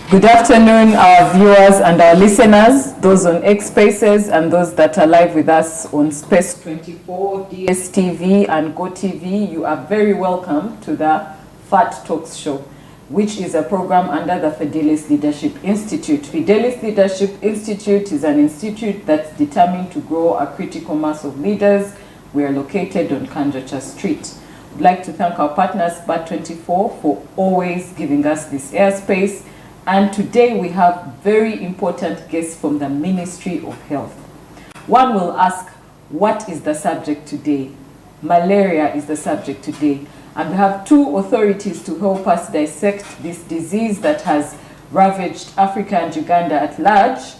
Good afternoon, our viewers and our listeners, those on X Spaces and those that are live with us on Space 24, DSTV and GoTV. You are very welcome to the FAT Talks Show, which is a program under the Fidelis Leadership Institute. Fidelis Leadership Institute is an institute that's determined to grow a critical mass of leaders. We are located on Kanjacha Street. I'd like to thank our partners, FAT24, for always giving us this airspace. And today we have very important guests from the Ministry of Health. One will ask, what is the subject today? Malaria is the subject today. And we have two authorities to help us dissect this disease that has ravaged Africa and Uganda at large.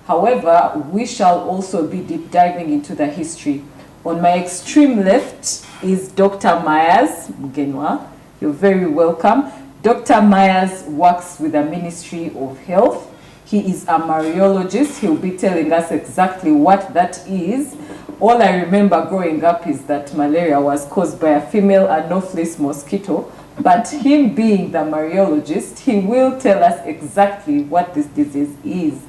However, we shall also be deep diving into the history. On my extreme left is Dr. Lugemwa. You're very welcome. Dr. Myers works with the Ministry of Health. He is a mariologist. He'll be telling us exactly what that is. All I remember growing up is that malaria was caused by a female Anopheles mosquito, but him being the mariologist, he will tell us exactly what this disease is.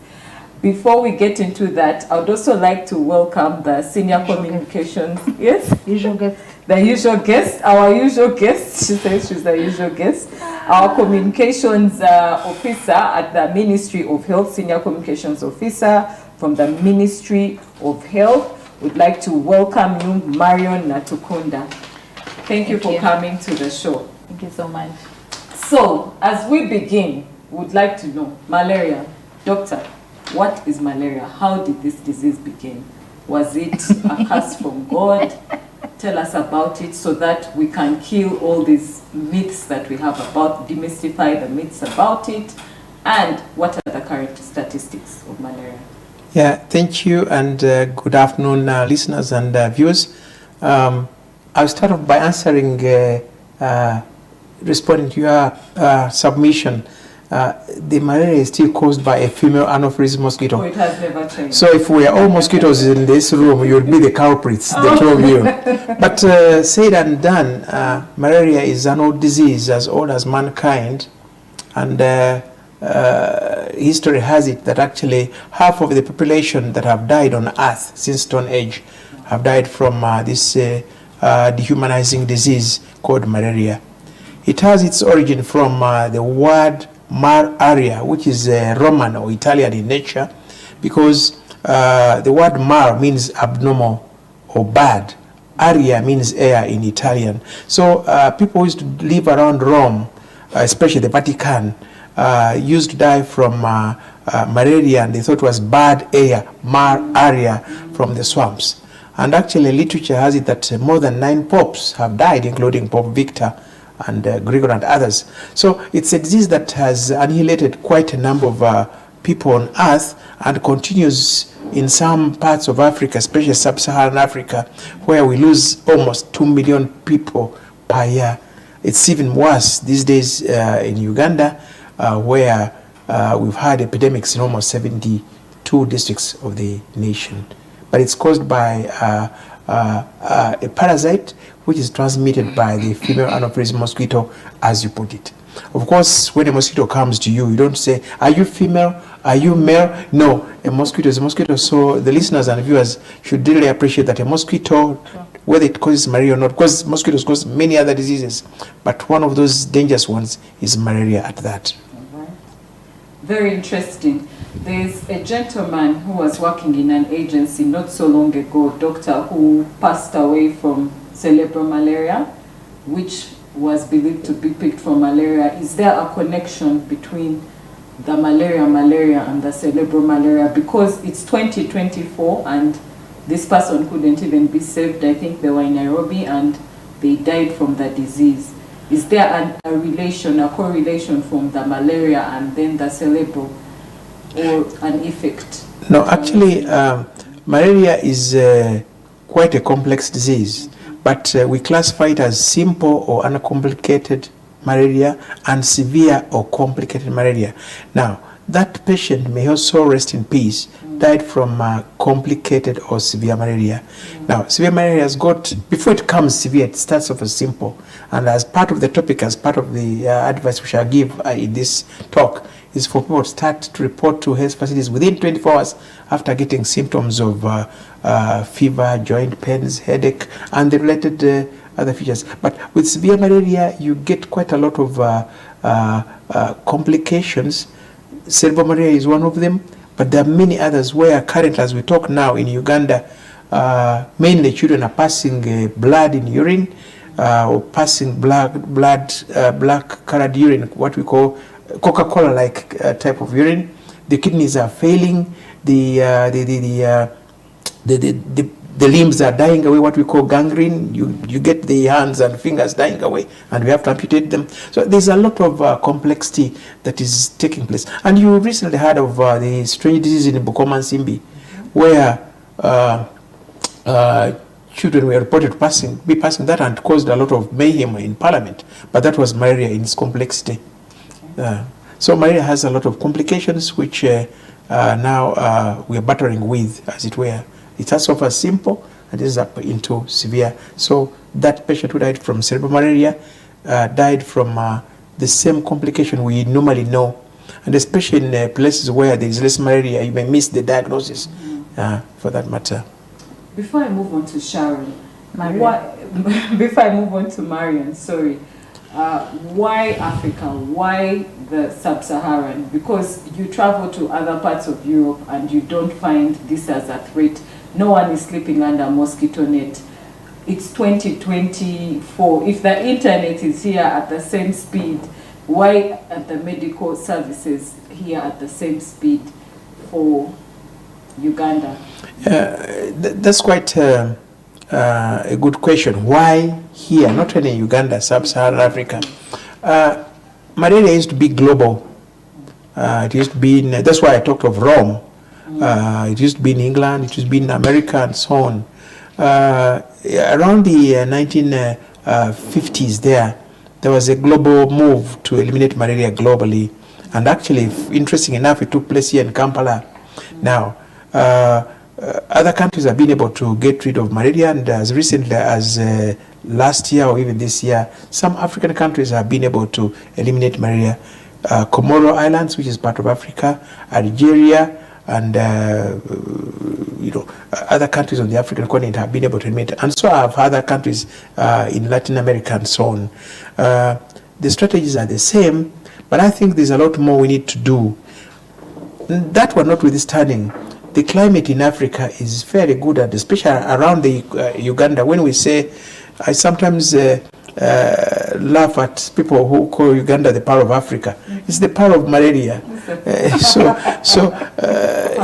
Before we get into that, I would also like to welcome the Senior Communications, yes? Usual guest. The usual guest, our usual guest, she says she's the usual guest, our communications officer at the Ministry of Health, Senior Communications Officer from the Ministry of Health. We'd like to welcome you, Marion Natukunda. Thank you for coming to the show. Thank you so much. So, as we begin, we'd like to know, malaria. Doctor, what is malaria? How did this disease begin? Was it a curse from God? Tell us about it so that we can kill all these myths that we have about, demystify the myths about it, and what are the current statistics of malaria? Yeah, thank you, and good afternoon, listeners and viewers. I'll start off by answering, responding to your submission. The malaria is still caused by a female Anopheles mosquito. Oh, it has never changed. So if we are all mosquitoes in this room, you'll be the culprits, the two of you. But said and done, malaria is an old disease, as old as mankind, and history has it that actually half of the population that have died on Earth since Stone Age have died from this dehumanizing disease called malaria. It has its origin from the word Malaria, which is Roman or Italian in nature, because the word mar means abnormal or bad. Aria means air in Italian. So people who used to live around Rome, especially the Vatican, used to die from malaria, and they thought it was bad air, malaria, from the swamps. And actually literature has it that more than 9 popes have died, including Pope Victor and Gregory and others. So it's a disease that has annihilated quite a number of people on Earth and continues in some parts of Africa, especially sub-Saharan Africa, where we lose almost 2 million people per year. It's even worse these days in Uganda, where we've had epidemics in almost 72 districts of the nation. But it's caused by a parasite which is transmitted by the female Anopheles mosquito, as you put it. Of course, when a mosquito comes to you, you don't say, are you female? Are you male? No, a mosquito is a mosquito. So the listeners and viewers should really appreciate that a mosquito, whether it causes malaria or not, because mosquitoes cause many other diseases, but one of those dangerous ones is malaria at that. Very interesting. There's a gentleman who was working in an agency not so long ago, doctor, who passed away from cerebral malaria, which was believed to be picked from malaria. Is there a connection between the malaria and the cerebral malaria? Because it's 2024 and this person couldn't even be saved. I think they were in Nairobi and they died from the disease. Is there a relation, a correlation from the malaria and then the cerebral, or an effect? No, actually, malaria is quite a complex disease, but we classify it as simple or uncomplicated malaria and severe or complicated malaria. Now, that patient may also rest in peace died from complicated or severe malaria. Now, severe malaria has got, before it becomes severe, it starts off as simple. And as part of the topic, as part of the advice we shall give in this talk, is for people to start to report to health facilities within 24 hours after getting symptoms of fever, joint pains, headache, and the related other features. But with severe malaria, you get quite a lot of complications. Cerebral malaria is one of them, but there are many others where currently, as we talk now in Uganda, mainly children are passing blood in urine, or passing black colored urine, what we call Coca-Cola like type of urine. The kidneys are failing, the limbs are dying away, what we call gangrene. You get the hands and fingers dying away, and we have to amputate them. So there's a lot of complexity that is taking place. And you recently heard of the strange disease in Bukoma and Simbi, where children were reported to be passing that, and caused a lot of mayhem in Parliament. But that was malaria in its complexity. So malaria has a lot of complications, which now we are battering with, as it were. It starts off as simple and is up into severe. So that patient who died from cerebral malaria died from the same complication we normally know. And especially in places where there is less malaria, you may miss the diagnosis for that matter. Before I move on to Sharon, before I move on to Marion, sorry, why Africa? Why the sub-Saharan? Because you travel to other parts of Europe and you don't find this as a threat. No one is sleeping under mosquito net. It's 2024. If the internet is here at the same speed, why are the medical services here at the same speed for Uganda? That's quite a good question. Why here, not only in Uganda, sub-Saharan Africa? Malaria used to be global. It used to be in, that's why I talked of Rome. It used to be in England, it used to be in America, and so on. Around the 1950s there was a global move to eliminate malaria globally. And actually, interesting enough, it took place here in Kampala. Now, other countries have been able to get rid of malaria, and as recently as last year or even this year, some African countries have been able to eliminate malaria. Comoro Islands, which is part of Africa, Algeria, and other countries on the African continent have been able to eliminate, and so have other countries in Latin America and so on. The strategies are the same, but I think there's a lot more we need to do. That one notwithstanding, the climate in Africa is very good, and especially around the Uganda. When we say, I sometimes laugh at people who call Uganda the pearl of Africa. It's the pearl of malaria.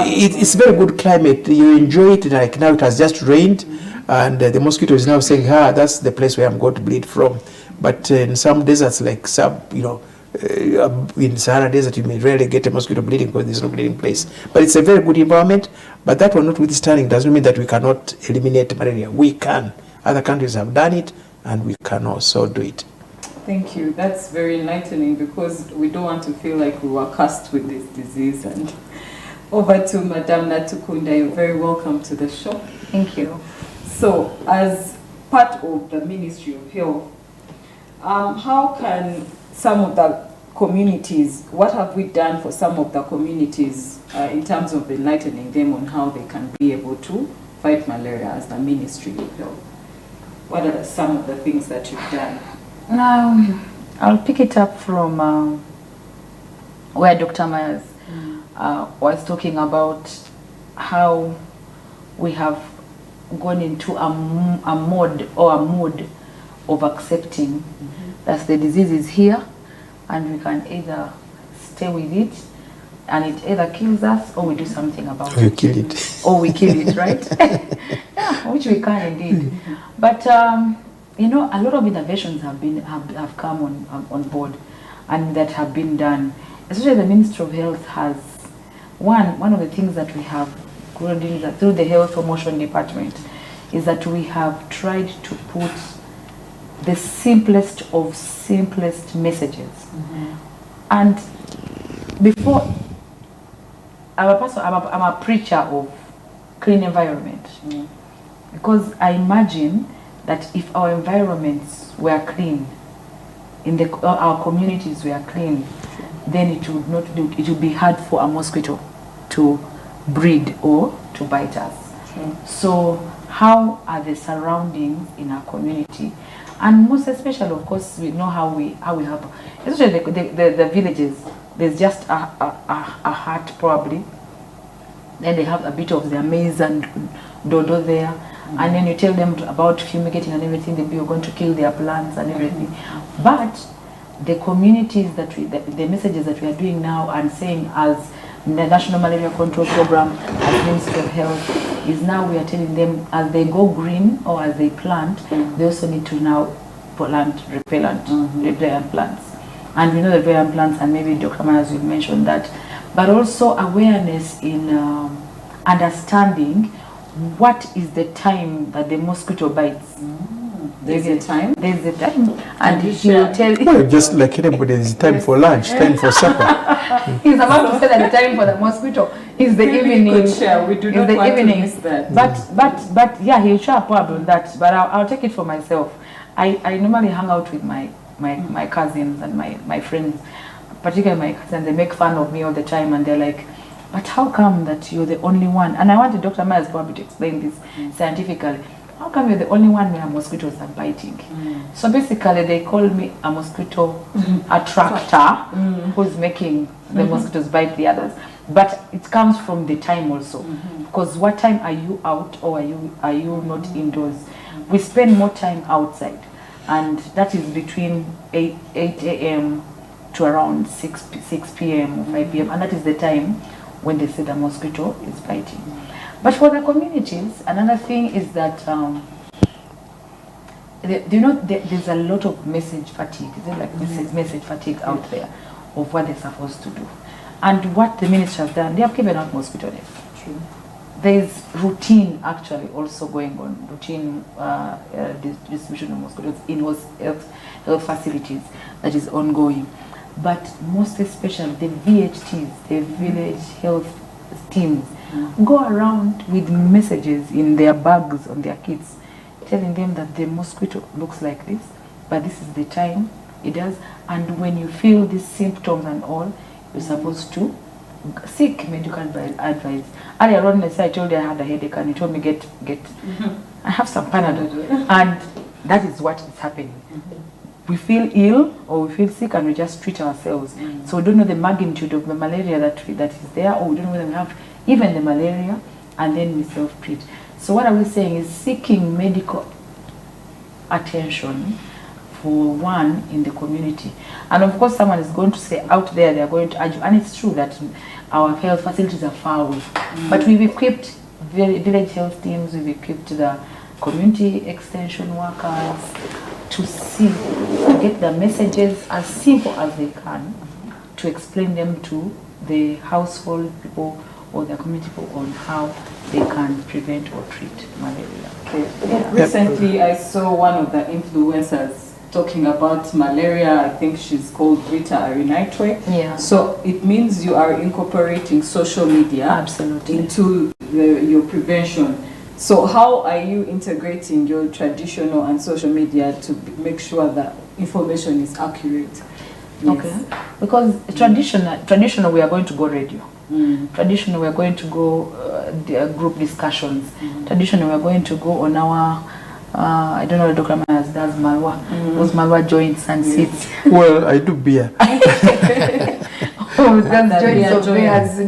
It's very good climate. You enjoy it. Like now, it has just rained, and the mosquito is now saying, that's the place where I'm going to bleed from. But in some deserts, like in Sahara Desert, you may rarely get a mosquito bleeding because there's no bleeding place. But it's a very good environment. But that one notwithstanding doesn't mean that we cannot eliminate malaria. We can. Other countries have done it, and we can also do it. Thank you. That's very enlightening, because we don't want to feel like we were cursed with this disease. And over to Madam Natukunda. You're very welcome to the show. Thank you. So, as part of the Ministry of Health, how can some of the communities, what have we done for some of the communities in terms of enlightening them on how they can be able to fight malaria as the Ministry of Health? What are some of the things that you've done? I'll pick it up from where Dr. Myers was talking about how we have gone into a mode of accepting that the disease is here, and we can either stay with it and it either kills us, or we do something about it. You kill it. Or we kill it, right? Yeah, which we can indeed. But a lot of innovations have come on board, and that have been done. Especially the Ministry of Health has one of the things that we have grown in through the Health Promotion Department is that we have tried to put the simplest of simplest messages. And before I'm a preacher of clean environment. Because I imagine that if our environments were clean, our communities were clean, then it would be hard for a mosquito to breed or to bite us. So how are the surroundings in our community? And most especially, of course, we know how we have, especially the villages. There's just a hut probably. Then they have a bit of their maize and dodo there. And then you tell them about fumigating and everything, they'll be going to kill their plants and everything. But the communities the messages that we are doing now and saying as the National Malaria Control Program, as Ministry of Health, is now we are telling them as they go green or as they plant, they also need to now plant repellent plants. And we know the repellent plants, and maybe Dr. Myers will mention that, but also awareness in understanding what is the time that the mosquito bites. There's a time? There's a time. And he will tell you. Well, just like anybody, there's time for lunch, time for supper. He's about to say that the time for the mosquito is the evening. We do not want to miss that. But yeah, he'll share probably on that. But I'll take it for myself. I normally hang out with my cousins and my friends, particularly my cousins. They make fun of me all the time, and they're like, but how come that you're the only one? And I wanted Dr. Myers probably to explain this scientifically. How come you're the only one where mosquitoes are biting? So basically they call me a mosquito attractor who's making the mosquitoes bite the others. But it comes from the time also. Because what time are you out or are you not indoors? We spend more time outside. And that is between 8 a.m. to around 6 p.m. or 5 p.m. And that is the time when they say the mosquito is biting. But for the communities, another thing is that there's a lot of message fatigue. Is it like message fatigue out there of what they're supposed to do? And what the ministry has done, they have given out mosquito nets. There's routine actually also going on, routine distribution of mosquitoes in health facilities that is ongoing. But most especially the VHTs, the village health teams, go around with messages in their bags on their kits, telling them that the mosquito looks like this, but this is the time it does. And when you feel these symptoms and all, you're supposed to seek medical advice. Earlier on, I told you I had a headache, and he told me get. I have some Panadol, and that is what is happening. We feel ill or we feel sick and we just treat ourselves. So we don't know the magnitude of the malaria that is there, or we don't know whether we have even the malaria, and then we self-treat. So what are we saying is seeking medical attention for one in the community. And of course someone is going to say out there, they are going to argue, and it's true that our health facilities are far away. But we've equipped village health teams, we've equipped the community extension workers to get the messages as simple as they can, to explain them to the household people or the community people on how they can prevent or treat malaria. Okay. Yeah. Recently I saw one of the influencers talking about malaria. I think she's called Rita Arinitwe. Yeah. So it means you are incorporating social media Absolutely. into your prevention. So how are you integrating your traditional and social media to make sure that information is accurate? Yes. Okay. Because traditional we are going to go radio. Traditional we are going to go group discussions. Traditional we are going to go on our I don't know if Dr. Myers does Malwa. Those Malwa joints and seats. Well, I do beer.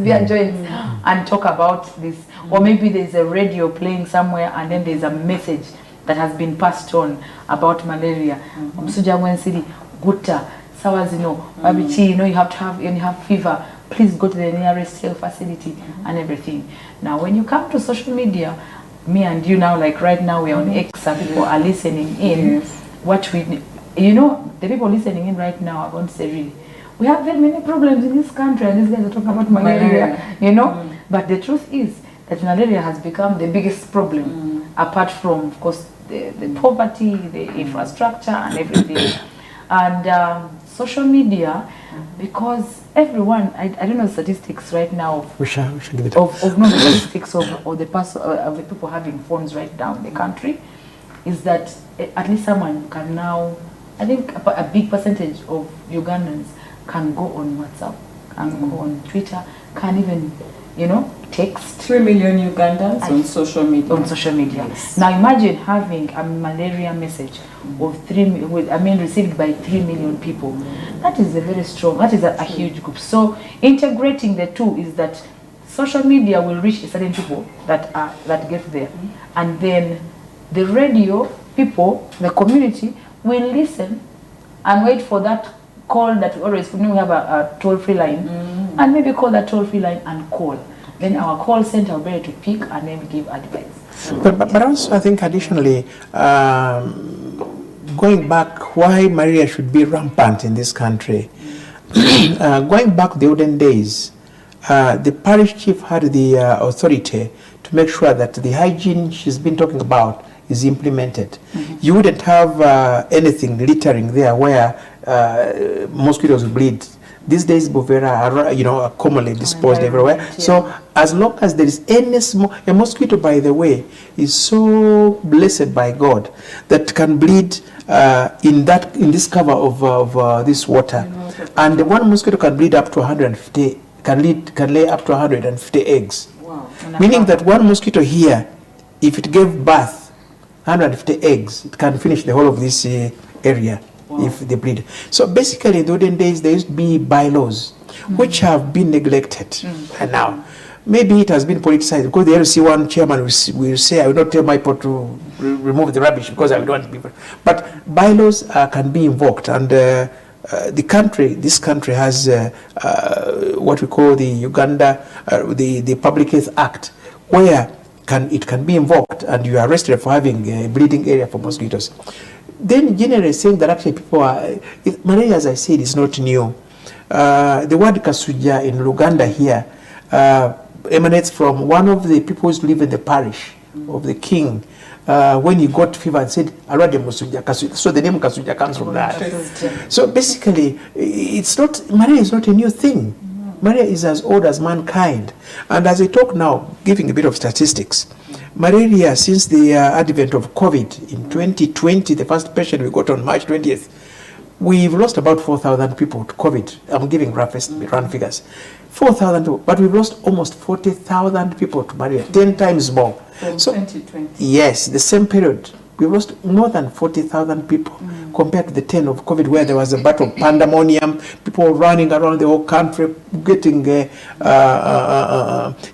Beer joints and talk about this. Or maybe there's a radio playing somewhere and then there's a message that has been passed on about malaria. Msuja Mwensiri, Guta, Sawazino, Babichi, you have fever, please go to the nearest health facility and everything. Now when you come to social media, me and you now, like right now we're on X and people are listening in. The people listening in right now are going to say, really, we have very many problems in this country and these guys are talking about malaria, But the truth is that malaria has become the biggest problem, apart from, of course, the poverty, the infrastructure and everything. And social media, because everyone, I don't know statistics right now We shall give it up. of no statistics of the person of the people having phones right now in the country, is that at least someone can now, I think a big percentage of Ugandans can go on WhatsApp, can go on Twitter, can even, you know, text. 3 million Ugandans on social media. On social media. Yes. Now imagine having a malaria message of received by 3 million people. That is a very strong, that is a huge group. So integrating the two is that social media will reach certain people that get there, and then the radio people, the community, will listen and wait for that call that we always, we have a toll-free line, and maybe call that toll-free line and call. Then our call center will be able to pick and then give advice. But also I think additionally, going back, why malaria should be rampant in this country. Going back the olden days, the parish chief had the authority to make sure that the hygiene she's been talking about is implemented. You wouldn't have anything littering there where mosquitoes bleed. These days, bovera are, you know, commonly disposed everywhere. Yeah. So as long as there is any a mosquito, by the way, is so blessed by God that can bleed in this cover of this water, and the one mosquito can bleed up to 150, can lay up to 150 eggs. Wow. Meaning that one mosquito here, if it gave birth 150 eggs, it can finish the whole of this area. Wow. If they breed. So basically in the olden days there used to be bylaws which have been neglected, and now maybe it has been politicized, because the LC1 chairman will say, I will not tell my people to remove the rubbish because I don't want people. But bylaws can be invoked, and this country has what we call the Uganda, the Public Health Act, where it can be invoked and you are arrested for having a bleeding area for mosquitoes. Then generally saying that actually people are, malaria, as I said, is not new. The word kasuja in Uganda here emanates from one of the people who live in the parish of the king. When he got fever and said, Arade Musuja Kasuja. So the name Kasuja comes from that. So basically, malaria is not a new thing. Malaria is as old as mankind. And as I talk now, giving a bit of statistics, malaria, since the advent of COVID in 2020, the first patient we got on March 20th, we've lost about 4,000 people to COVID. I'm giving round figures. 4,000 people, but we've lost almost 40,000 people to malaria, 10 times more. From 2020. Yes, the same period. We lost more than 40,000 people compared to the 10 of COVID, where there was a battle of pandemonium, people running around the whole country, getting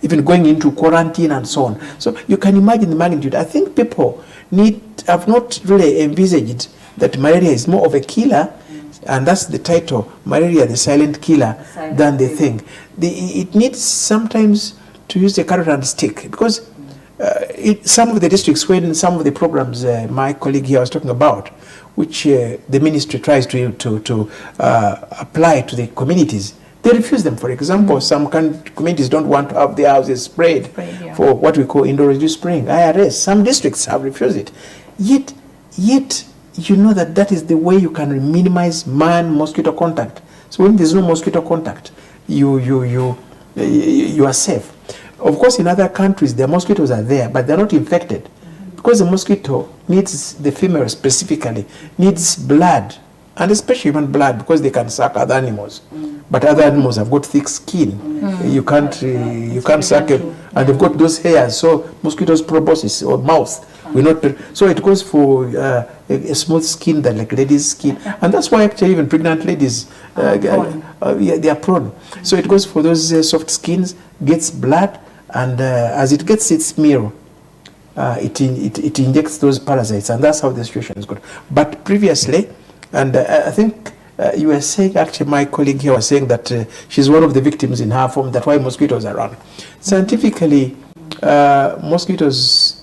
even going into quarantine and so on. So you can imagine the magnitude. I think people have not really envisaged that malaria is more of a killer, and that's the title, Malaria, the silent killer, than they think. It needs sometimes to use the carrot and stick, because some of the districts, when some of the programs my colleague here was talking about, which the ministry tries to apply to the communities, they refuse them. For example, some communities don't want to have their houses sprayed for what we call indoor reduced spraying, IRS. Some districts have refused it. Yet you know that is the way you can minimize man-mosquito contact. So when there's no mosquito contact, you are safe. Of course, in other countries, the mosquitoes are there, but they're not infected. Because the mosquito needs, the female specifically, needs blood, and especially human blood, because they can suck other animals. But other animals have got thick skin. You can't suck them, and they've got those hairs. So mosquitoes' proboscis or mouth will not. So it goes for a smooth skin than like ladies' skin, and that's why actually even pregnant ladies they are prone. So it goes for those soft skins, gets blood, and as it gets its meal, it injects those parasites, and that's how the situation is good. But previously, and I think you were saying, actually my colleague here was saying that she's one of the victims in her form, that's why mosquitoes are around. Scientifically, mosquitoes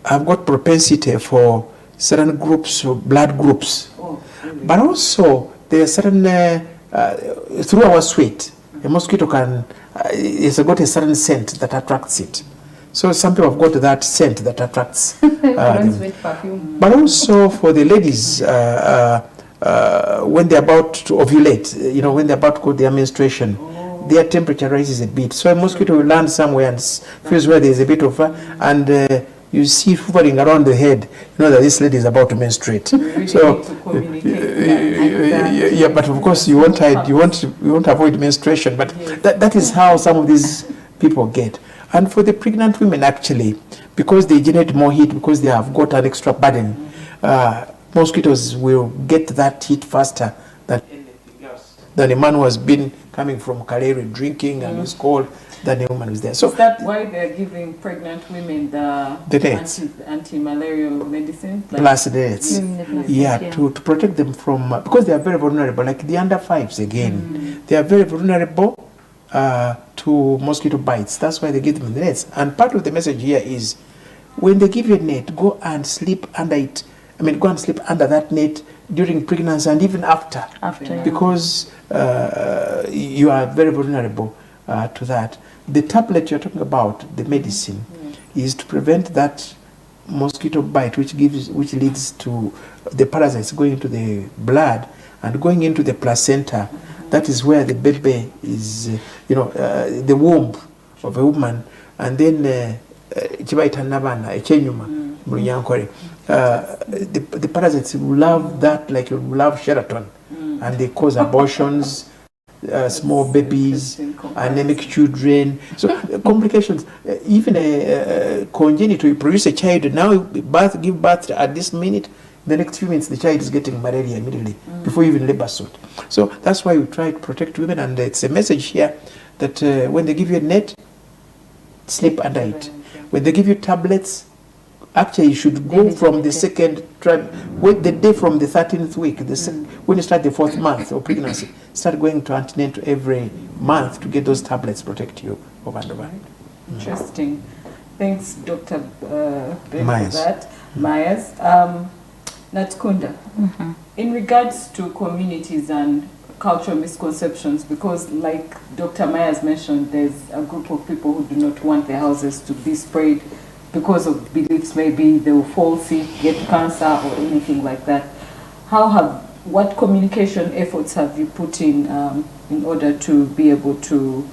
have got propensity for certain groups, or blood groups. But also there are certain, through our sweat, a mosquito it's got a certain scent that attracts it. So some people have got that scent that attracts them. But also for the ladies, when they're about to ovulate, when they're about to go their menstruation, their temperature rises a bit. So a mosquito will land somewhere and feels where there's a bit of and you see hovering around the head, you know that this lady is about to menstruate. Really So, need to communicate yeah, but of course you won't avoid menstruation. But that is how some of these people get. And for the pregnant women, actually, because they generate more heat, because they have got an extra burden, mosquitoes will get that heat faster than anything else. Than a man who has been coming from Malaria drinking and is cold, than a woman who's there. So is that why they're giving pregnant women the nets, anti-malarial medicine? plus the nets, to protect them from because they are very vulnerable. Like the under fives again, they are very vulnerable to mosquito bites. That's why they give them the nets. And part of the message here is, when they give you a net, go and sleep under it. Go and sleep under that net during pregnancy and even after because you are very vulnerable to that. The tablet you're talking about, the medicine, is to prevent that mosquito bite, which leads to the parasites going into the blood and going into the placenta. That is where the baby is, the womb of a woman, and then the parasites love that, like you love Sheraton, and they cause abortions, small babies, anemic children. So complications, even congenital, you produce a child now, give birth at this minute, the next few minutes the child is getting malaria immediately before even labor suit. So that's why we try to protect women, and it's a message here that when they give you a net, sleep under it. When they give you tablets, actually you should go from the second the day from the 13th week, when you start the 4th month of pregnancy, start going to antenatal every month to get those tablets protect you over and over. Interesting. Thanks, Dr. Ben, Myers. for that. Myers. Natukunda, in regards to communities and cultural misconceptions, because like Dr. Myers mentioned, there's a group of people who do not want their houses to be sprayed because of beliefs, maybe they will fall sick, get cancer or anything like that. What communication efforts have you put in order to be able to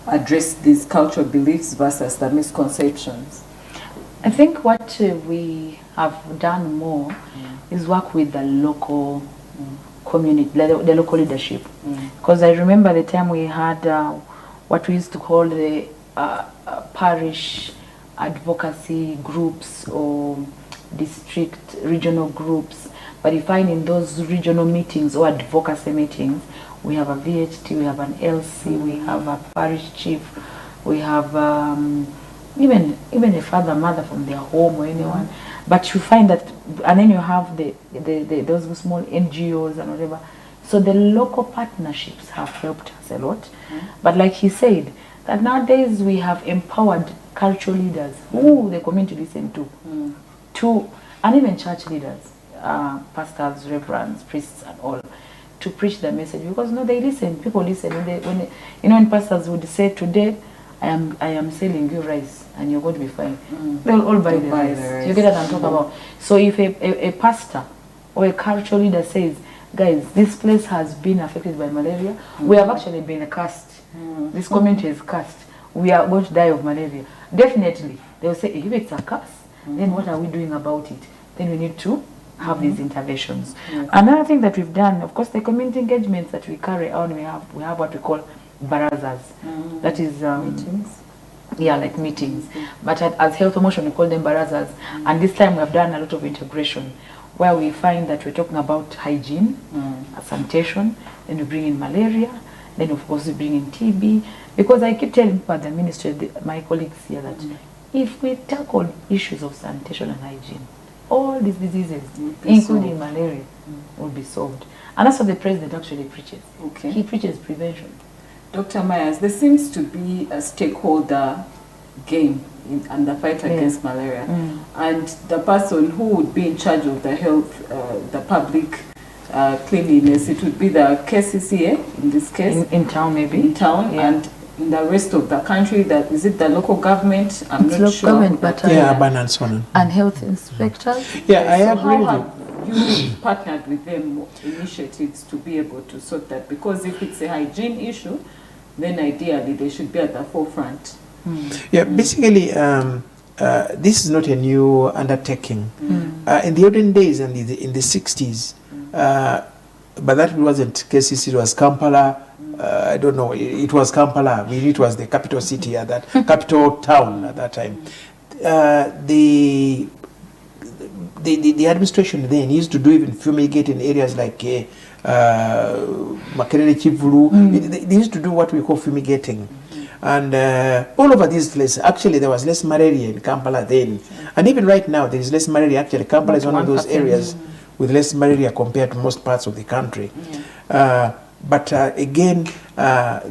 address these cultural beliefs versus the misconceptions? I think what we have done more is work with the local community, the local leadership. Because I remember the time we had what we used to call the parish advocacy groups or district regional groups. But you find in those regional meetings or advocacy meetings, we have a VHT, we have an LC, we have a parish chief, we have even a father, mother from their home or anyone. But you find that, and then you have those small NGOs and whatever. So the local partnerships have helped us a lot. But like he said, that nowadays we have empowered cultural leaders who the community listen to, and even church leaders, pastors, reverends, priests, and all, to preach the message, because they listen. People listen when pastors would say, today I am selling you rice and you're going to be fine. They'll all buy the rice. You get what I'm talking about? So if a pastor or a cultural leader says, guys, this place has been affected by malaria, we have actually been cursed. This community is cursed. We are going to die of malaria. Definitely, they'll say, if it's a curse, then what are we doing about it? Then we need to have these interventions. Another thing that we've done, of course, the community engagements that we carry on, we have what we call barazas. That is meetings. Yeah, like meetings. But as Health Promotion, we call them barazas. And this time we have done a lot of integration, where we find that we're talking about hygiene, sanitation, then we bring in malaria, then of course we bring in TB. Because I keep telling people at the ministry, my colleagues here, that if we tackle issues of sanitation and hygiene, all these diseases, including malaria, will be solved. And that's what the president actually preaches. He preaches prevention. Dr. Myers, there seems to be a stakeholder game in the fight against malaria. And the person who would be in charge of the health, the public cleanliness, it would be the KCCA in this case. In town, maybe. In town, and in the rest of the country, is it the local government? I'm not sure. Government, but urban and so on. And health inspectors. Yeah, I agree with how you. have you partnered with them initiatives to be able to sort that? Because if it's a hygiene issue, then ideally they should be at the forefront. Yeah, basically, this is not a new undertaking. In the olden days and in the 60s, but that wasn't KCC, it was Kampala. I don't know, it was Kampala. It was the capital city at that, capital town at that time. The administration then used to do even fumigate in areas like Makerere, Chivulu. They used to do what we call fumigating. And all over these places, actually there was less malaria in Kampala then. And even right now there is less malaria. Actually, Kampala is one of those areas with less malaria compared to most parts of the country. But again,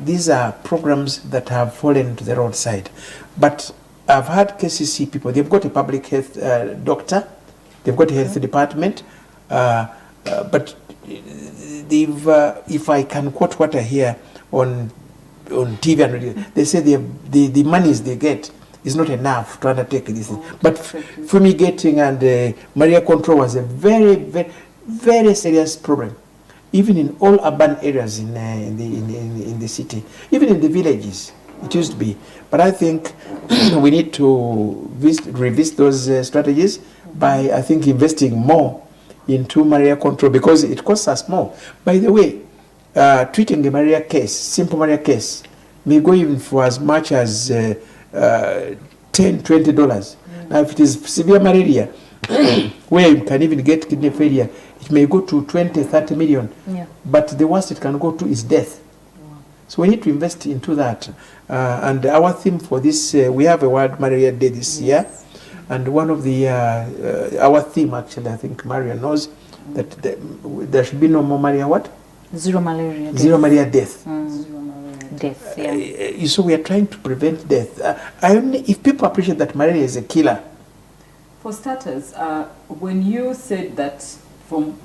these are programs that have fallen to the roadside. But I've had KCC people, they've got a public health doctor, they've got a health department, but they've, if I can quote what I hear on TV and radio, they say the monies they get is not enough to undertake this. But fumigating and malaria control was a very, very, very serious problem, even in all urban areas in the city, even in the villages. It used to be. But I think we need to revisit those strategies by, I think, investing more into malaria control, because it costs us more. By the way, treating a malaria case, simple malaria case, may go even for as much as $10–20. Now, if it is severe malaria, where you can even get kidney failure, it may go to 20–30 million. But the worst it can go to is death. So we need to invest into that. And our theme for this, we have a World Malaria Day this year. And one of the, our theme actually, I think Marion knows, that there should be no more malaria, what? Zero malaria death. Zero malaria death. Zero malaria death, yeah. So we are trying to prevent death. If people appreciate that malaria is a killer. For starters, when you said that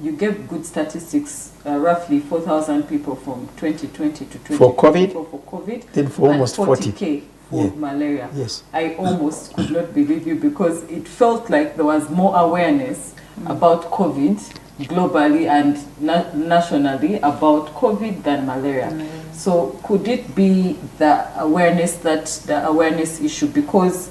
you gave good statistics, roughly 4,000 people from 2020 to 2020 for COVID, for COVID, then for almost 40K for malaria. Yes. I almost could not believe you, because it felt like there was more awareness about COVID globally and nationally about COVID than malaria. So could it be the awareness issue? Because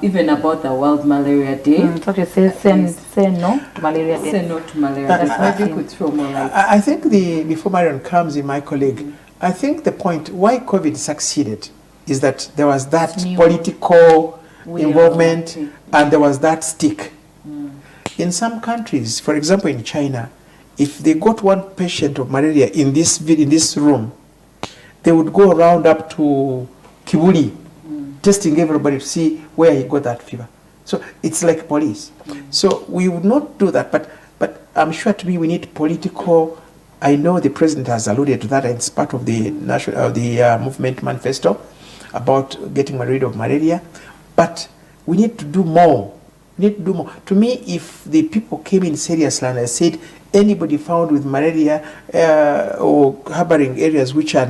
even about the World Malaria Day. So you say no to malaria death. Say no to malaria death. Maybe you could throw more light. I think before Marion comes in, my colleague, I think the point why COVID succeeded is that there was that political involvement and there was that stick. In some countries, for example in China, if they got one patient of malaria in this room, they would go around up to Kibuli, testing everybody to see where he got that fever. So it's like police. So we would not do that, but I'm sure to me we need political. I know the president has alluded to that, and it's part of the movement manifesto about getting rid of malaria. But we need to do more. We need to do more. To me, if the people came in seriously and I said anybody found with malaria or harboring areas which are,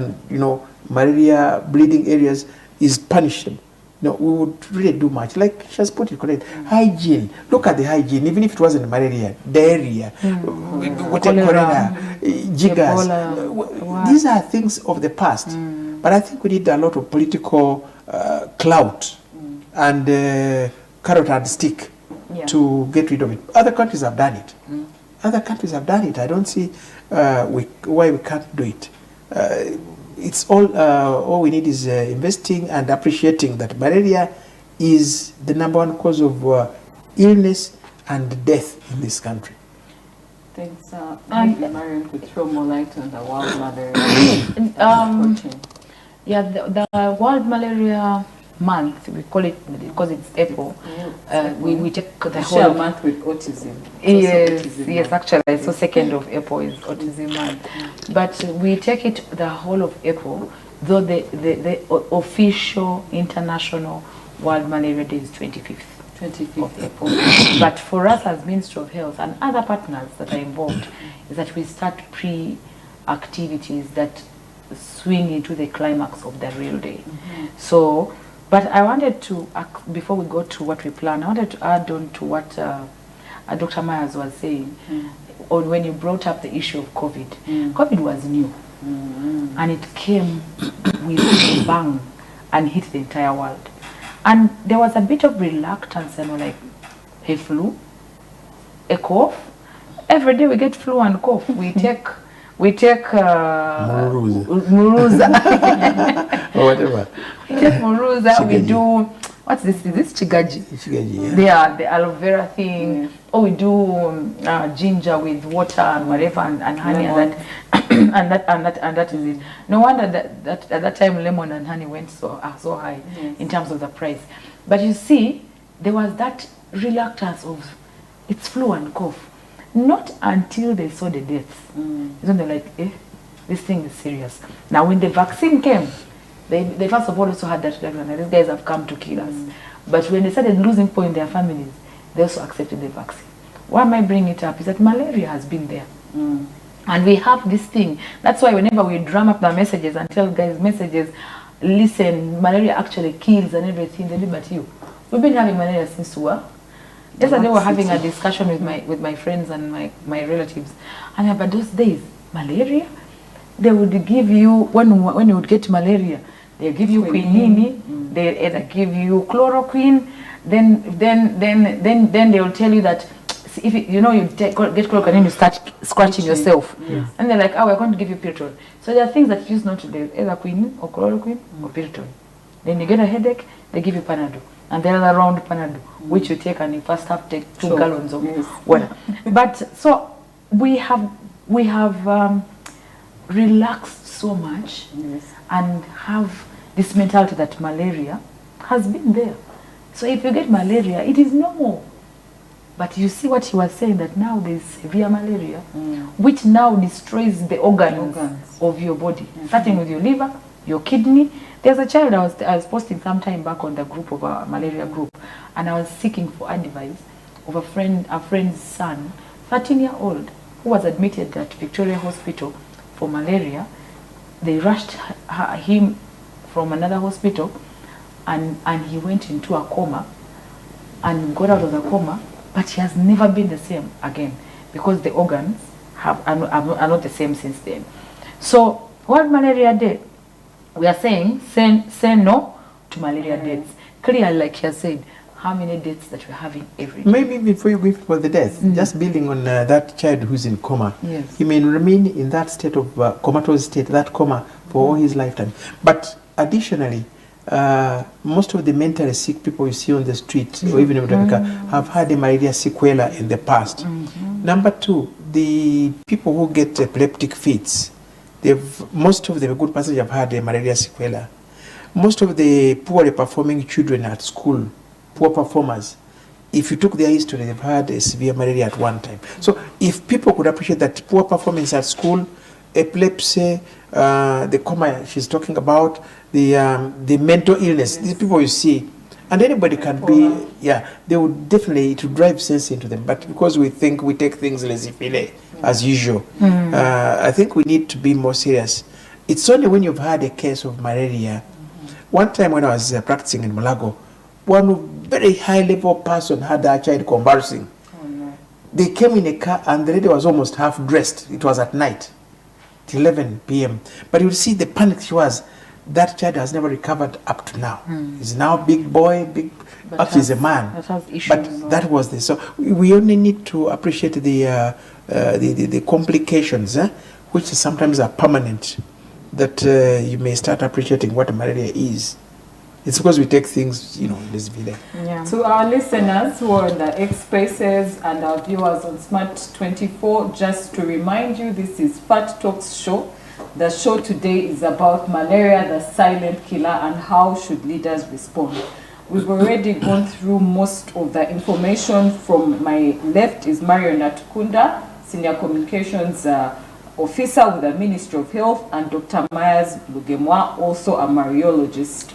malaria bleeding areas, is punished them. No, we would really do much. Like she has put it correct. Hygiene. Look at the hygiene. Even if it wasn't malaria, diarrhea, cholera, jiggers. These are things of the past. But I think we need a lot of political clout and carrot and stick to get rid of it. Other countries have done it. Other countries have done it. I don't see why we can't do it. It's all we need is investing and appreciating that malaria is the #1 cause of illness and death in this country. Thanks. Maybe Marion could throw more light on the World Malaria. The World Malaria Month, we call it because it's April. We take the whole month with autism. Yes, actually, so 2nd of April is Autism Month. But we take it the whole of April, though the official international World Malaria Day is 25th of April. But for us as Ministry of Health and other partners that are involved, is that we start pre-activities that swing into the climax of the real day. So, but I wanted to, before we go to what we plan, I wanted to add on to what Dr. Myers was saying, or when you brought up the issue of COVID, COVID was new. And it came with a bang and hit the entire world. And there was a bit of reluctance, like a flu, a cough. Every day we get flu and cough. We take Muruza. Or whatever. We take Muruza, we do, what's this? Is this Chigaji? Chigaji, yeah. Yeah, the aloe vera thing. Or we do ginger with water and whatever and honey and that is it. No wonder that at that time lemon and honey went so high in terms of the price. But you see, there was that reluctance of it's flu and cough. Not until they saw the deaths. Isn't they like, this thing is serious. Now when the vaccine came, they first of all also had that these guys have come to kill us. But when they started losing points in their families, they also accepted the vaccine. Why am I bringing it up? Is that malaria has been there. And we have this thing. That's why whenever we drum up the messages and tell guys messages, listen, malaria actually kills and everything, they do but you. We've been having malaria since we were. Yesterday we were having a discussion with my friends and my relatives. And but those days, malaria, they would give you, when you would get malaria, they'll give you quinine, they'll either give you chloroquine, then they'll tell you that if you get chloroquine and you start scratching yourself. And they're like, oh, we're going to give you Piriton. So there are things that you use not to do, either quinine or chloroquine or Piriton. Then you get a headache, they give you Panadol. And there are around Panadol, which you take and you first have to take 2 gallons of water. But so we have relaxed so much and have this mentality that malaria has been there. So if you get malaria, it is normal. But you see what he was saying, that now there is severe malaria, which now destroys the organs of your body, starting with your liver, your kidney. There's a child I was posting some time back on the group of a malaria group, and I was seeking for advice of a friend's son, 13-year-old, who was admitted at Victoria Hospital for malaria. They rushed him from another hospital, and he went into a coma and got out of the coma, but he has never been the same again because the organs are not the same since then. So World Malaria Day, we are saying say no to malaria deaths. Clearly, like he has said, how many deaths that we're having every day. Maybe before you go for the death, just building on that child who's in coma, he may remain in that state of comatose state, that coma, for all his lifetime. But additionally, most of the mentally sick people you see on the street, or even in Africa, have had a malaria sequela in the past. Number 2, the people who get epileptic fits, most of them, a good percentage, have had a malaria sequela. Most of the poorly performing children at school, poor performers, if you took their history, they've had a severe malaria at one time. So if people could appreciate that poor performance at school, epilepsy, the coma she's talking about, the mental illness, these people you see, and anybody can be, they would definitely, it would drive sense into them. But because we take things laissez-faire as usual, I think we need to be more serious. It's only when you've had a case of malaria. One time when I was practicing in Malago, one very high-level person had a child convulsing. They came in a car and the lady was almost half dressed. It was at night, till 11 p.m. But you see the panic she was. That child has never recovered up to now. He's now a big boy, actually he's a man. But that was this. So we only need to appreciate the complications, which sometimes are permanent, that you may start appreciating what malaria is. It's because we take things, in this village. To our listeners who are in the X Spaces and our viewers on Smart 24, just to remind you, this is Fat Talks Show. The show today is about malaria, the silent killer, and how should leaders respond. We've already gone through most of the information. From my left is Marion Natukunda, Senior Communications Officer with the Ministry of Health, and Dr. Myers Lugemwa, also a Mariologist.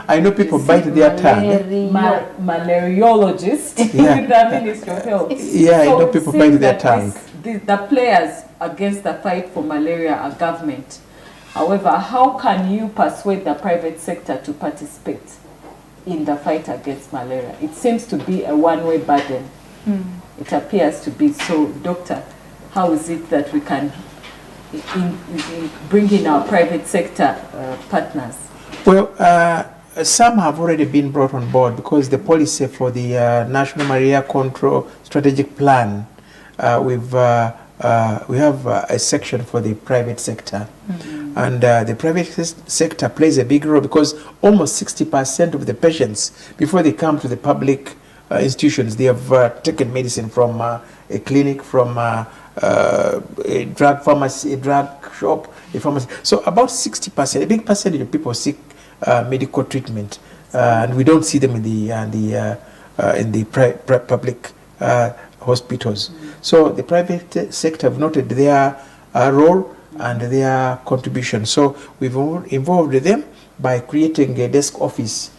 I know people bite their tongue. Malariologist with the Ministry of Health. I know people bite their tongue. The players against the fight for malaria are government. However, how can you persuade the private sector to participate? in the fight against malaria? It seems to be a one-way burden. It appears to be. So, Doctor, how is it that we can bring in our private sector partners? Well, some have already been brought on board because the policy for the National Malaria Control Strategic Plan, we have a section for the private sector. And the private sector plays a big role because almost 60% of the patients, before they come to the public institutions, they have taken medicine from a clinic, from a drug pharmacy, a drug shop, a pharmacy. So about 60%, a big percentage of people seek medical treatment, and we don't see them in the public hospitals. So the private sector have noted their role and their contribution. So we've involved them by creating a desk office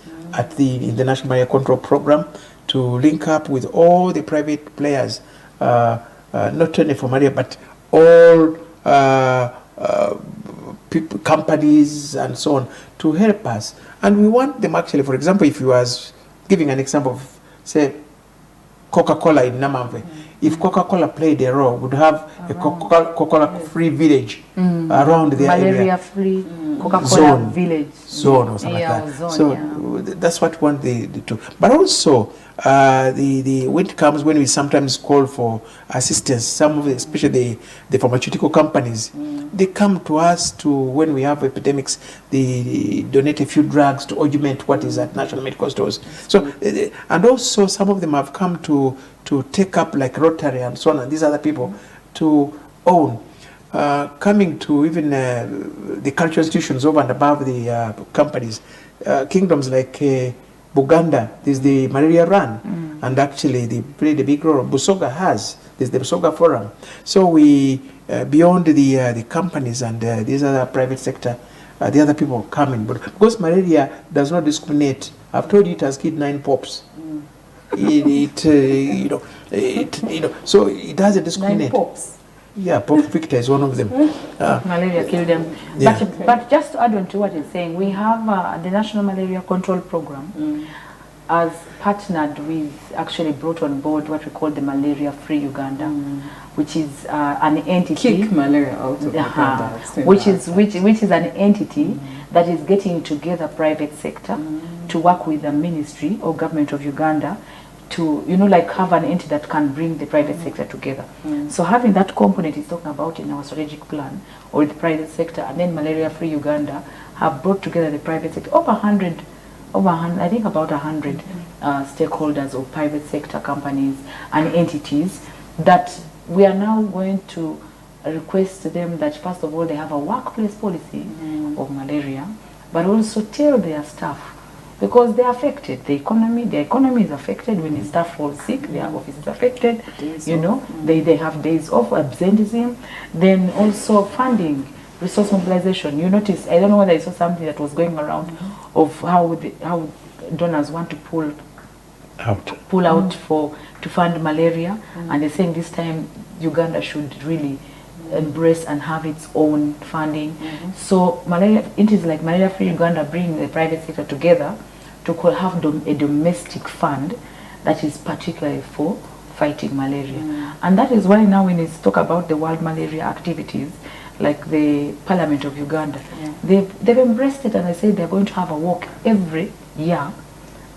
in the National Malaria Control Program to link up with all the private players, not only for malaria, but all people, companies and so on, to help us. And we want them actually, for example, if you was giving an example of, say, Coca-Cola in Namamve, if Coca-Cola played a role, would have a Coca-Cola free village around the malaria-free Coca-Cola village zone or something like that. So that's what we want the two. But also, when it comes, when we sometimes call for assistance, some of the, especially the pharmaceutical companies, they come to us when we have epidemics, they donate a few drugs to augment what is at national medical stores. So, and also some of them have come to take up, like Rotary and so on, and these other people to own. Coming to even the cultural institutions over and above the companies, kingdoms like Uganda, there's the Malaria Run, and actually they played a big role. Busoga there's the Busoga Forum. So we, beyond the companies and these other private sector, the other people coming, but because malaria does not discriminate, I've told you it has killed 9 popes. So it doesn't discriminate. 9 popes. Yeah, Pope Victor is one of them. Malaria killed them. Yeah. But just to add on to what he's saying, we have the National Malaria Control Program has partnered with, actually brought on board what we call the Malaria Free Uganda, which is an entity. Kick malaria out of Uganda. Which is an entity that is getting together private sector to work with the ministry or government of Uganda to, like have an entity that can bring the private sector together. So having that component is talking about in our strategic plan, or the private sector, and then Malaria Free Uganda have brought together the private sector, over 100, I think about 100 stakeholders or private sector companies and entities that we are now going to request to them that first of all they have a workplace policy of malaria, but also tell their staff, because they are affected. The economy is affected when the staff fall sick. Their office is affected. They have days off, absenteeism. Then also funding, resource mobilization. You notice, I don't know whether you saw something that was going around of how donors want to pull out to fund malaria, and they're saying this time Uganda should really embrace and have its own funding. So entities like Malaria Free Uganda bring the private sector together to have a domestic fund that is particularly for fighting malaria. And that is why now when it's talk about the World Malaria activities, like the Parliament of Uganda, they've embraced it, and they say they're going to have a walk every year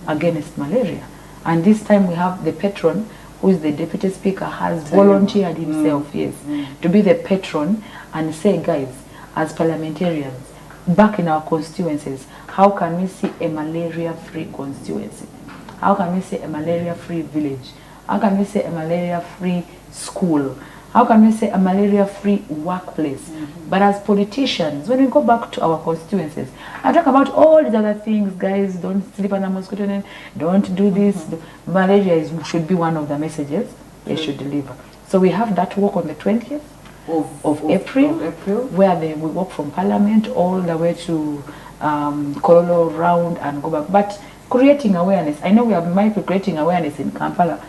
against malaria. And this time we have the patron, who is the deputy speaker, has volunteered himself, to be the patron and say, guys, as parliamentarians, back in our constituencies, how can we see a malaria-free constituency? How can we see a malaria-free village? How can we say a malaria-free school? How can we say a malaria-free workplace? But as politicians, when we go back to our constituencies, I talk about all these other things, guys, don't sleep on a mosquito net, don't do this. Malaria should be one of the messages they should deliver. So we have that walk on the 20th of April, where we walk from Parliament all the way to Kololo round and go back. But creating awareness, I know might be creating awareness in Kampala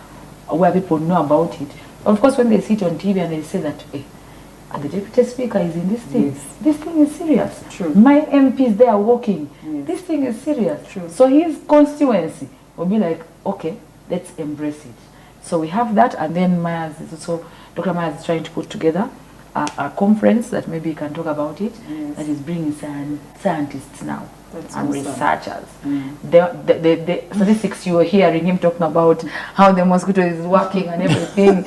where people know about it. Of course, when they see it on TV and they say that, hey, and the deputy speaker is in this thing. Yes. This thing is serious. True. My MPs, they are walking. Yes. This thing is serious. True. So his constituency will be like, okay, let's embrace it. So we have that, and then Myers is also, Dr. Myers is trying to put together a conference that maybe he can talk about it, Yes. that is bringing scientists now. That's And awesome. researchers. The statistics you were hearing him talking about how the mosquito is working and everything.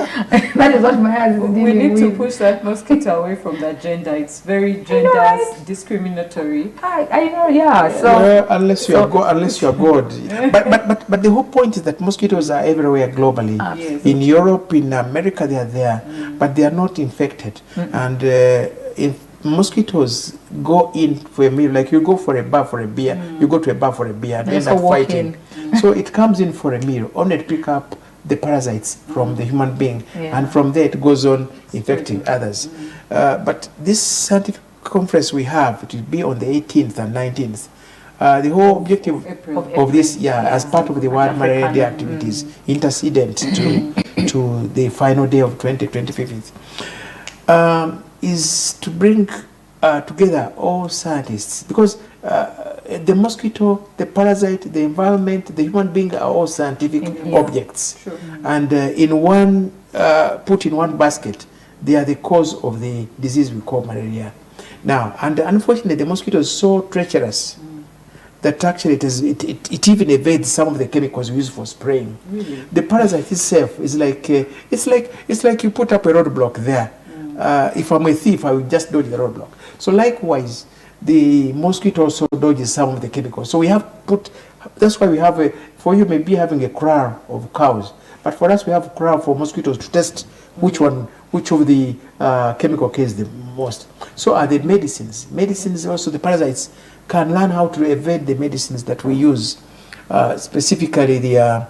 That is what Myers is dealing We need with. to push that mosquito away from that gender. It's very gender right? discriminatory. I know, yeah. So Well, unless you are God. But the whole point is that mosquitoes are everywhere globally. Yes. In Europe, in America, they are there, but they are not infected. And if mosquitoes go in for a meal, like you go for a bar for a beer, you go to a bar for a beer and They end also up walk fighting. So it comes in for a meal, only to pick up the parasites from the human being, Yeah. and from there it goes on infecting others. But this scientific conference we have, it will be on the 18th and 19th. The whole objective April. of this, as Yeah. part of the World Malaria Day African, activities, antecedent to the final day of 2025, is to bring together all scientists, because the mosquito, the parasite, the environment, the human being are all scientific Yeah. objects. True. And put in one basket, they are the cause of the disease we call malaria. Now, and unfortunately, the mosquito is so treacherous that actually it even evades some of the chemicals we use for spraying. Really? The parasite itself is like it's like you put up a roadblock there. If I'm a thief, I will just dodge the roadblock. So likewise, the mosquito also dodges some of the chemicals. So we have that's why we have for you maybe having a kraal of cows, but for us we have kraal for mosquitoes to test which of the chemical kills the most. So are the medicines. Medicines also, the parasites can learn how to evade the medicines that we use, specifically the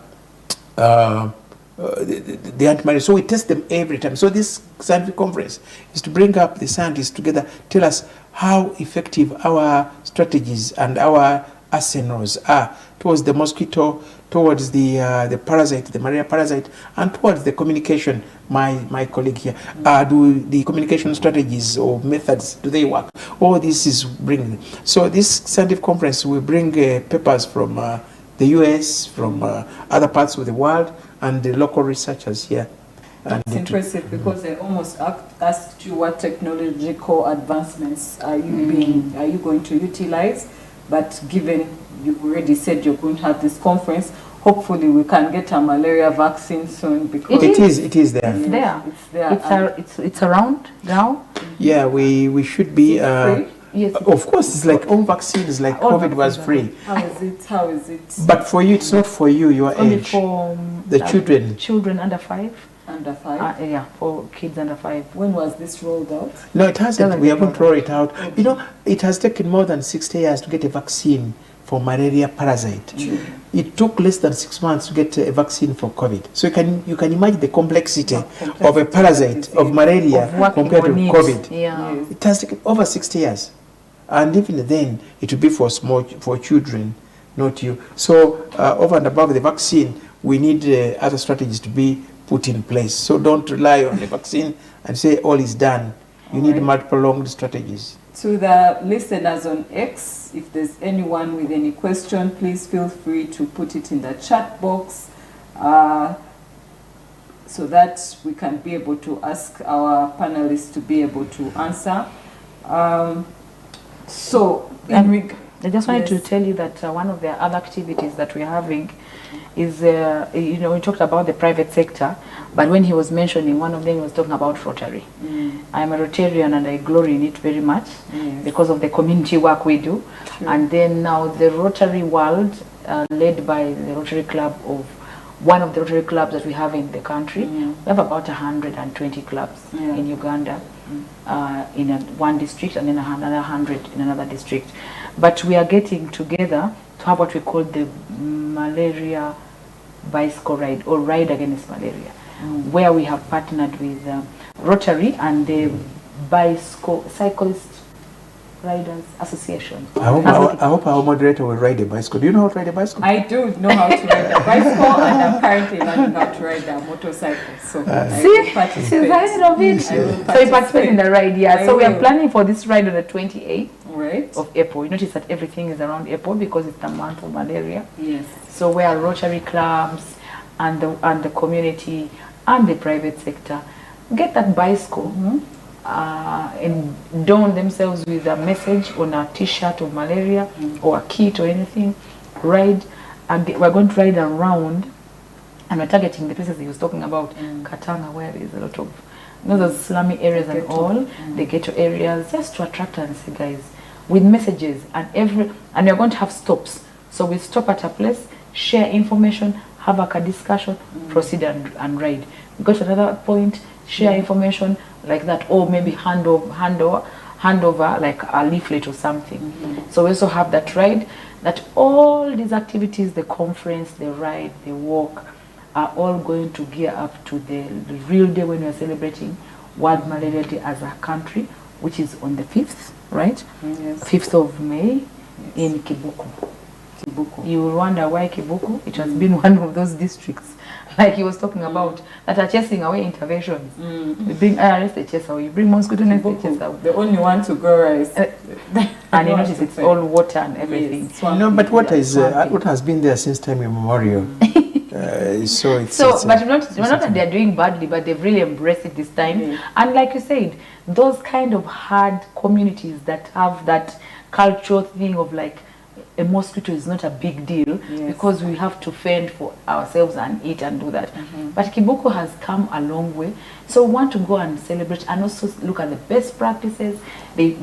antimalarial. So we test them every time. So this scientific conference is to bring up the scientists together, tell us how effective our strategies and our arsenals are towards the mosquito, towards the parasite, the malaria parasite, and towards the communication. My colleague here, do the communication strategies or methods, do they work? All this is bringing. So this scientific conference will bring papers from the US, from other parts of the world, and the local researchers here. It's impressive because I almost asked you what technological advancements are you going to utilize, but given you already said you're going to have this conference, hopefully we can get a malaria vaccine soon, because it is there. it's there. It's there. It's around now. Yeah, we should be. Free? Yes. Of course, it's like all vaccines, like All COVID was vaccines free. How is it But for you, it's not for you, your Only age. for The children. Children under 5. under 5? Yeah, for kids under 5. When was this rolled out? No, it hasn't. Doesn't We are get going to roll it out. You know, it has taken more than 60 years to get a vaccine for malaria parasite. It took less than 6 months to get a vaccine for COVID. So you can imagine the complexity of a parasite, of malaria, Of working compared to on it. COVID. Yeah. Yes. It has taken over 60 years. And even then, it will be for children, not you. So over and above the vaccine, we need other strategies to be put in place. So don't rely on the vaccine and say all is done. You need multiple prolonged strategies. To the listeners on X, if there's anyone with any question, please feel free to put it in the chat box so that we can be able to ask our panelists to be able to answer. I just wanted to Yes. tell you that one of the other activities that we're having is, we talked about the private sector, but when he was mentioning one of them, he was talking about Rotary. I'm a Rotarian and I glory in it very much because of the community work we do. True. And then now the Rotary world, led by the Rotary Club of one of the Rotary clubs that we have in the country. We have about 120 clubs in Uganda, in one district, and then another 100 in another district. But we are getting together to have what we call the malaria bicycle ride, or ride against malaria, where we have partnered with Rotary and the cyclist Riders Association. I hope our moderator will ride a bicycle. Do you know how to ride a bicycle? I do know how to ride a bicycle, and I'm currently learning how to ride a motorcycle. So she's ahead of it. So you participate in the ride, yeah. So we are planning for this ride on the 28th of April. You notice that everything is around April because it's the month of malaria. Yes. So we are Rotary clubs and the community and the private sector get that bicycle. And don themselves with a message on a t-shirt of malaria or a kit or anything, ride, and we're going to ride around, and we're targeting the places he was talking about, Katanga, where there's a lot of those slummy areas and all, the ghetto areas, just to attract and say, guys, with messages, and we're going to have stops. So we stop at a place, share information, have a discussion, proceed and ride. We go to another point, share information like that, or maybe hand over like a leaflet or something. So we also have that ride, that all these activities, the conference, the ride, the walk, are all going to gear up to the real day when we are celebrating World Malaria Day as a country, which is on the 5th, right? Yes. 5th of May in Kibuku. You will wonder why Kibuku. It has been one of those districts, like he was talking about, that are chasing away interventions. We bring IRS, they chase away. You bring mosquito nets, they chase away. The only one to grow rice. And you notice it's all water and everything. Yes. No, but what has been there since time immemorial. So but we're not that they're doing badly, but they've really embraced it this time. And like you said, those kind of hard communities that have that cultural thing of like, a mosquito is not a big deal because we have to fend for ourselves and eat and do that. But Kibuku has come a long way. So we want to go and celebrate and also look at the best practices. We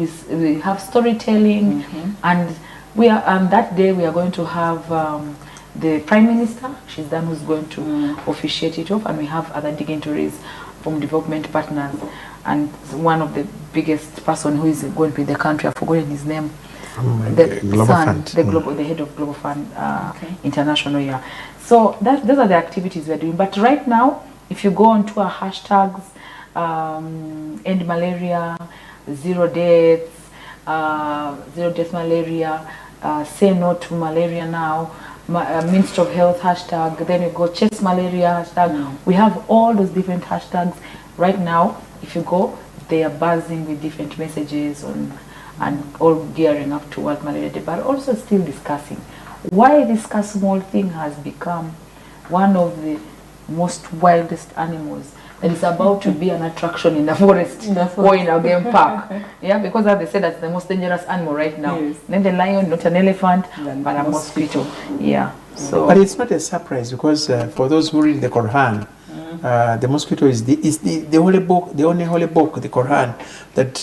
have storytelling, and that day we are going to have the Prime Minister. She's the one who's going to officiate it off, and we have other dignitaries from development partners, and one of the biggest person who is going to be in the country, I've forgotten his name. The Global Fund. The head of Global Fund International, yeah. So those are the activities we're doing. But right now, if you go onto our hashtags, end malaria, zero death malaria, say no to malaria now, Ministry of Health hashtag, then you go chase malaria hashtag. We have all those different hashtags. Right now, if you go, they are buzzing with different messages and all gearing up to World Malaria Day, but also still discussing why this small thing has become one of the most wildest animals that is about to be an attraction in the forest or in a game park. Yeah, because as they say, that's the most dangerous animal right now. Then the lion, not an elephant, but a mosquito. Yeah. So, but it's not a surprise because for those who read the Quran, the mosquito is the only holy book, the Quran, that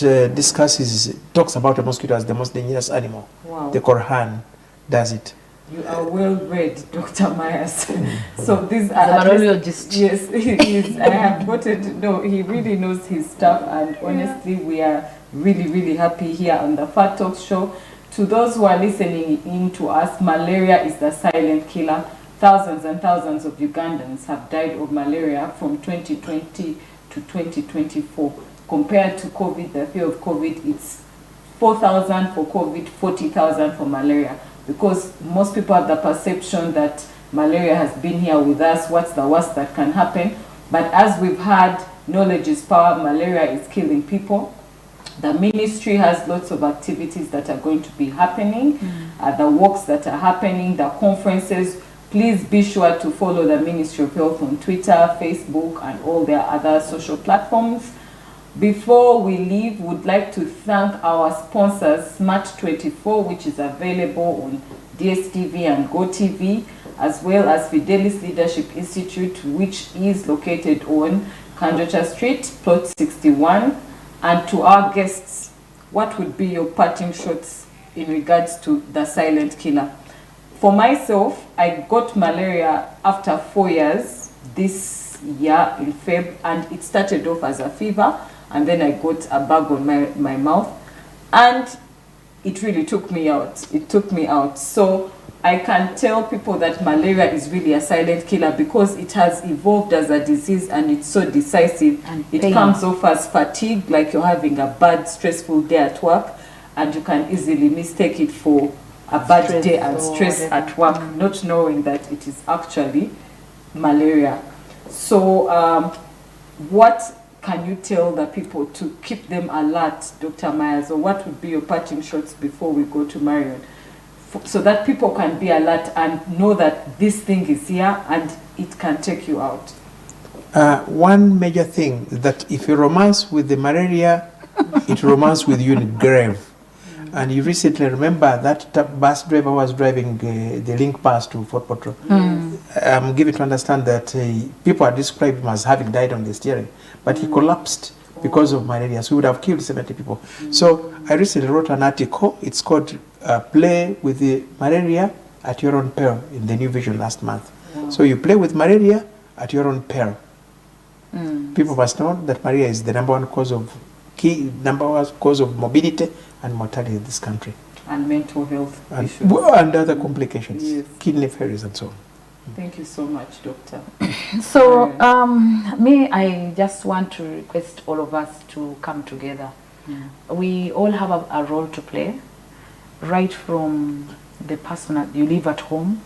talks about the mosquito as the most dangerous animal. Wow. The Quran does it. You are well read, Dr. Myers. So these are virologist. Yes, he is. I have gotten to know he really knows his stuff, and honestly, we are really happy here on the Fat Talk Show. To those who are listening in to us, malaria is the silent killer. Thousands and thousands of Ugandans have died of malaria from 2020 to 2024. Compared to COVID, the fear of COVID, it's 4,000 for COVID, 40,000 for malaria. Because most people have the perception that malaria has been here with us, what's the worst that can happen? But as we've had, knowledge is power, malaria is killing people. The ministry has lots of activities that are going to be happening, the walks that are happening, the conferences. Please be sure to follow the Ministry of Health on Twitter, Facebook, and all their other social platforms. Before we leave, we'd like to thank our sponsors, Smart24, which is available on DSTV and GoTV, as well as Fidelis Leadership Institute, which is located on Kanjocha Street, plot 61. And to our guests, what would be your parting shots in regards to the silent killer? For myself, I got malaria after 4 years this year in Feb, and it started off as a fever, and then I got a bug on my mouth, and it really took me out. It took me out. So I can tell people that malaria is really a silent killer because it has evolved as a disease and it's so decisive. And it comes off as fatigue, like you're having a bad, stressful day at work. and you can easily mistake it for a bad Stress day and or stress whatever. at work, not knowing that it is actually malaria. So what can you tell the people to keep them alert, Dr. Myers, or what would be your parting shots before we go to Marion, so that people can be alert and know that this thing is here and it can take you out? One major thing that if you romance with the malaria, it romance with you in grave. And you recently remember that bus driver was driving the link bus to Fort Portal. I'm given to understand that people are described him as having died on the steering, but he collapsed because of malaria, so he would have killed 70 people. So I recently wrote an article. It's called Play with the Malaria at Your Own Peril in the New Vision last month. So you play with malaria at your own peril. People must know that malaria is the number one cause of morbidity and mortality in this country. And mental health issues. And other complications, Yes. kidney failures and so on. Thank you so much, Doctor. So, I just want to request all of us to come together. We all have a role to play, right from the person that you live at home,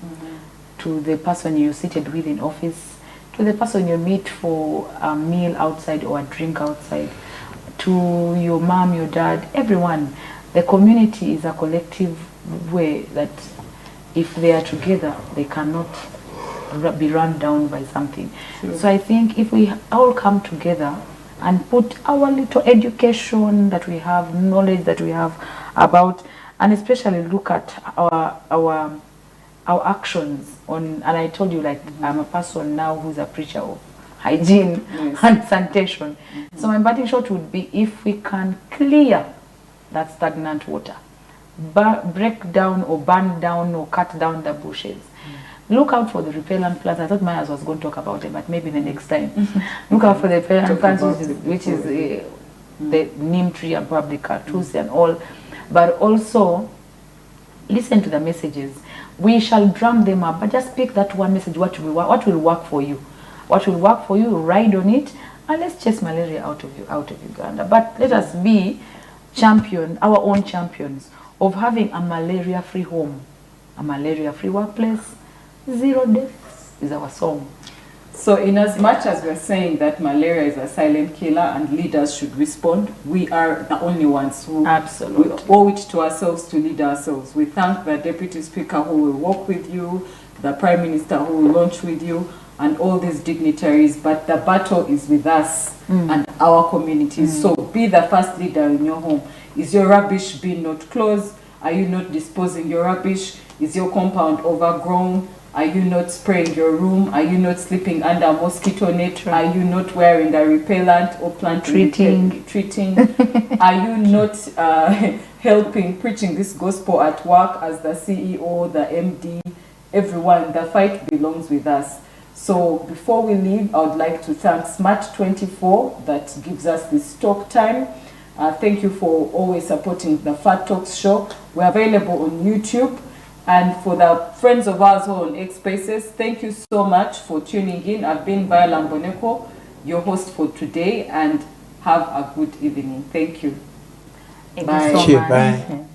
to the person you're seated with in office, to the person you meet for a meal outside or a drink outside, to your mom, your dad, everyone. The community is a collective way that if they are together, they cannot be run down by something. Sure. So I think if we all come together and put our little education that we have, knowledge that we have about, and especially look at our actions on, and I told you, like, I'm a person now who's a preacher of hygiene and sanitation. So my parting shot would be, if we can clear that stagnant water, break down or burn down or cut down the bushes, look out for the repellent plants. I thought Myers was going to talk about it, but maybe the next time. Look out for the repellent plants, which is the neem tree and probably cartus and all. But also, listen to the messages. We shall drum them up, but just pick that one message. What will work for you? What will work for you? Ride on it, and let's chase malaria out of Uganda. But let us be our own champions of having a malaria-free home, a malaria-free workplace. 0 deaths is our song. So in as much as we're saying that malaria is a silent killer and leaders should respond, we are the only ones who Absolutely. owe it to ourselves to lead ourselves. We thank the Deputy Speaker who will work with you, the Prime Minister who will launch with you, and all these dignitaries, but the battle is with us and our communities. So be the first leader in your home. Is your rubbish bin not closed? Are you not disposing your rubbish? Is your compound overgrown? Are you not spraying your room? Are you not sleeping under a mosquito net? Are you not wearing a repellent or treating? Are you not preaching this gospel at work as the CEO, the MD, everyone? The fight belongs with us. So before we leave, I would like to thank Smart24 that gives us this talk time. Thank you for always supporting the Fat Talks show. We're available on YouTube. And for the friends of ours who are on X Spaces, thank you so much for tuning in. I've been Viola Mboneko, your host for today, and have a good evening. Thank you. Thank Bye. you so Cheers, much. bye.